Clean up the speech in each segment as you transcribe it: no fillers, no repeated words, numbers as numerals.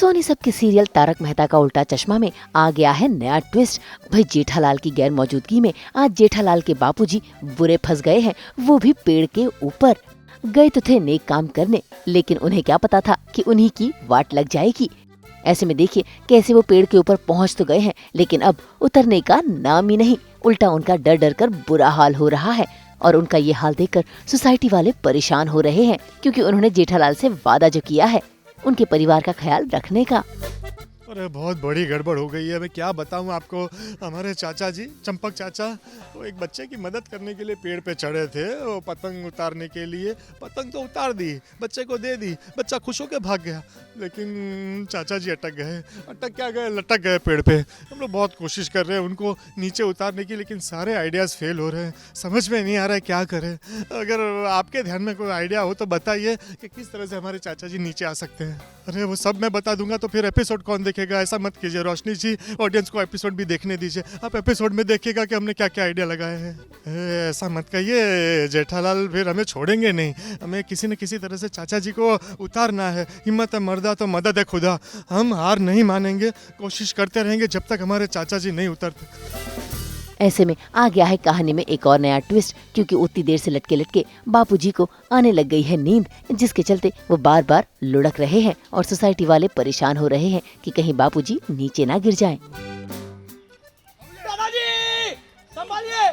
सोनी सब के सीरियल तारक मेहता का उल्टा चश्मा में आ गया है नया ट्विस्ट। भाई जेठालाल की गैर मौजूदगी में आज जेठालाल के बापूजी बुरे फंस गए हैं, वो भी पेड़ के ऊपर। गए तो थे नेक काम करने, लेकिन उन्हें क्या पता था कि उन्हीं की वाट लग जाएगी। ऐसे में देखिए कैसे वो पेड़ के ऊपर पहुंच तो गए हैं, लेकिन अब उतरने का नाम ही नहीं। उल्टा उनका डर डर कर बुरा हाल हो रहा है और उनका ये हाल देखकर सोसाइटी वाले परेशान हो रहे हैं, क्योंकि उन्होंने जेठालाल से वादा जो किया है उनके परिवार का ख्याल रखने का। अरे बहुत बड़ी गड़बड़ हो गई है। मैं क्या बताऊं आपको। हमारे चाचा जी चंपक चाचा वो एक बच्चे की मदद करने के लिए पेड़ पे चढ़े थे, वो पतंग उतारने के लिए। पतंग तो उतार दी, बच्चे को दे दी, बच्चा खुश होकर भाग गया, लेकिन चाचा जी अटक गए। अटक क्या गए, लटक गए पेड़ पे। हम लोग बहुत कोशिश कर रहे हैं उनको नीचे उतारने की, लेकिन सारे आइडियाज़ फेल हो रहे हैं। समझ में नहीं आ रहा है क्या करें। अगर आपके ध्यान में कोई आइडिया हो तो बताइए कि किस तरह से हमारे चाचा जी नीचे आ सकते हैं। अरे वो सब मैं बता दूंगा तो फिर एपिसोड कौन देखेगा। ऐसा मत कीजिए रोशनी जी, ऑडियंस को एपिसोड भी देखने दीजिए। आप एपिसोड में देखिएगा कि हमने क्या क्या आइडिया लगाए हैं। ऐसा मत कहिए, जेठालाल फिर हमें छोड़ेंगे नहीं। हमें किसी न किसी तरह से चाचा जी को उतारना है। हिम्मत है मर्दा तो मदद है खुदा। हम हार नहीं मानेंगे, कोशिश करते रहेंगे जब तक हमारे चाचा जी नहीं उतरते। ऐसे में आ गया है कहानी में एक और नया ट्विस्ट, क्योंकि उतनी देर से लटके लटके बापूजी को आने लग गई है नींद, जिसके चलते वो बार बार लुढ़क रहे हैं और सोसाइटी वाले परेशान हो रहे हैं कि कहीं बापूजी नीचे ना गिर जाएं। दादाजी संभालिए।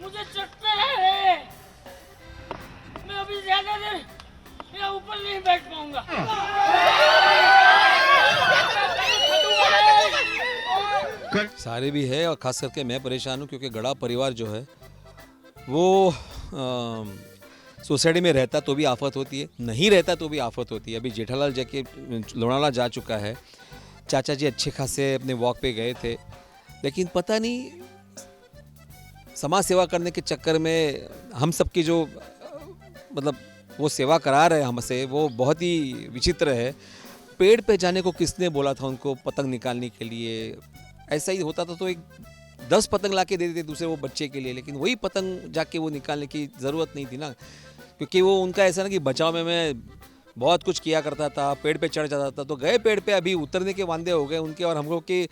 मुझे चक्कर है, मैं अभी ज्यादा देर यहाँ ऊपर नहीं बैठ पाऊंगा। सारे भी है और खास करके मैं परेशान हूँ, क्योंकि गड़ा परिवार जो है वो सोसाइटी में रहता तो भी आफत होती है, नहीं रहता तो भी आफत होती है। अभी जेठालाल जाके लोनावाला जा चुका है, चाचा जी अच्छे खासे अपने वॉक पे गए थे, लेकिन पता नहीं समाज सेवा करने के चक्कर में हम सबकी जो मतलब वो सेवा करा रहे हैं हमसे, वो बहुत ही विचित्र है। पेड़ पे जाने को किसने बोला था उनको पतंग निकालने के लिए? ऐसा ही होता था तो एक 10 पतंग ला के दे देते दूसरे वो बच्चे के लिए, लेकिन वही पतंग जाके वो निकालने की ज़रूरत नहीं थी ना, क्योंकि वो उनका ऐसा ना कि बचाव में मैं बहुत कुछ किया करता था, पेड़ पे चढ़ जाता था। तो गए पेड़ पे, अभी उतरने के वांदे हो गए उनके, और हम लोग की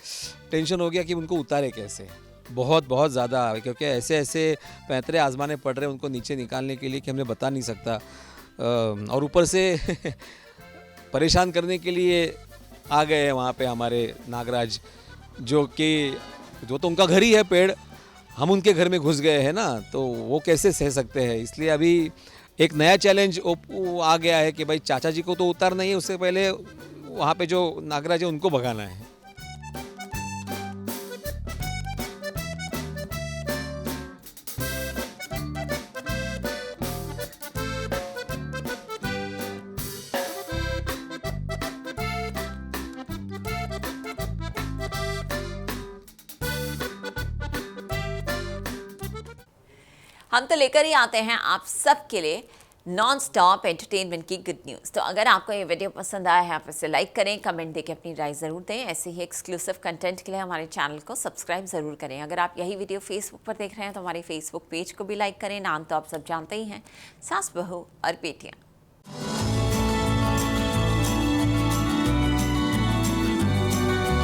टेंशन हो गया कि उनको उतारे कैसे। बहुत बहुत ज़्यादा, क्योंकि ऐसे ऐसे पैंतरे आजमाने पड़ रहे हैं उनको नीचे निकालने के लिए कि हमने बता नहीं सकता। और ऊपर से परेशान करने के लिए आ गए हैं वहाँ पे हमारे नागराज, जो तो उनका घर ही है पेड़, हम उनके घर में घुस गए हैं ना, तो वो कैसे सह सकते हैं। इसलिए अभी एक नया चैलेंज आ गया है कि भाई चाचा जी को तो उतारना ही है, उससे पहले वहाँ पे जो नागराज है उनको भगाना है। हम तो लेकर ही आते हैं आप सबके लिए नॉन स्टॉप एंटरटेनमेंट की गुड न्यूज़। तो अगर आपको ये वीडियो पसंद आया है, आप इसे लाइक करें, कमेंट देके अपनी राय ज़रूर दें। ऐसे ही एक्सक्लूसिव कंटेंट के लिए हमारे चैनल को सब्सक्राइब ज़रूर करें। अगर आप यही वीडियो फेसबुक पर देख रहे हैं तो हमारे फेसबुक पेज को भी लाइक करें। नाम तो आप सब जानते ही हैं, सास बहू और बेटियाँ।